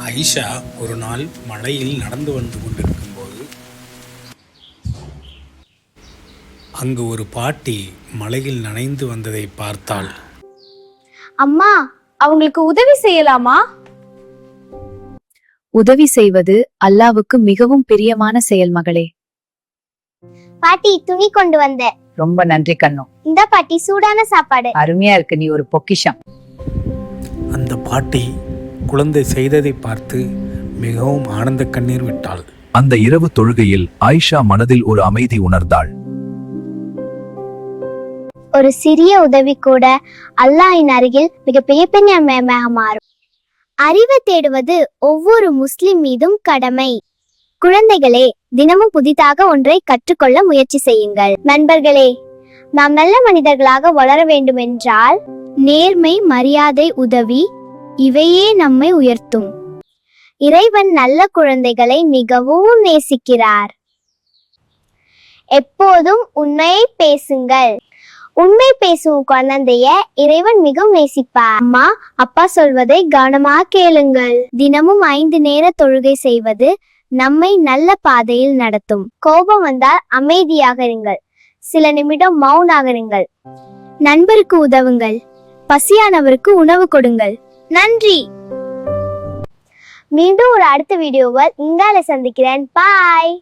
ஆயிஷா ஒரு நாள் மலையில் நடந்து வந்து கொண்டிருக்கும்போது அங்கு ஒரு பாட்டி மலையில் நனைந்து வந்ததை பார்த்தாள். அம்மா, அவங்களுக்கு உதவி செய்யலாமா? உதவி செய்வது அல்லாவுக்கு மிகவும் பிரியமான செயல் மகளே. பாட்டி, துணி கொண்டு வந்த. ரொம்ப நன்றி கண்ணு. இந்த பாட்டி, சூடான சாப்பாடு. அருமையா இருக்கு, நீ ஒரு பொக்கிஷம். அந்த பாட்டி குழந்தை செய்ததை பார்த்து மிகவும் ஆனந்த கண்ணீர் விட்டாள். அந்த இரவு தொழுகையில் ஆயிஷா மனதில் ஒரு அமைதி உணர்ந்தாள். ஒரு சிறிய உதவி கூட அல்லாஹ்வின் அருகில் மிகப்பெரிய பெரிய மாறும். அறிவை தேடுவது ஒவ்வொரு முஸ்லிம் மீதும் கடமை. குழந்தைகளே, தினமும் புதிதாக ஒன்றை கற்றுக்கொள்ள முயற்சி செய்யுங்கள். நண்பர்களே, நாம் நல்ல மனிதர்களாக வளர வேண்டும் என்றால் நேர்மை, மரியாதை, உதவி இவையே நம்மை உயர்த்தும். இறைவன் நல்ல குழந்தைகளை மிகவும் நேசிக்கிறார். எப்போதும் உண்மையை பேசுங்கள். உண்மை பேசும் குழந்தைய இறைவன் மிகவும் நேசிப்பார். அம்மா, அப்பா சொல்வதை கவனமாக கேளுங்கள். தினமும் 5 நேர தொழுகை செய்வது நம்மை நல்ல பாதையில் நடத்தும். கோபம் வந்தால் அமைதியாக இருங்கள். சில நிமிடம் மௌனாக இருங்கள். நண்பருக்கு உதவுங்கள். பசியானவருக்கு உணவு கொடுங்கள். நன்றி. மீண்டும் ஒரு அடுத்த வீடியோவில் இங்கால சந்திக்கிறேன். பாய்.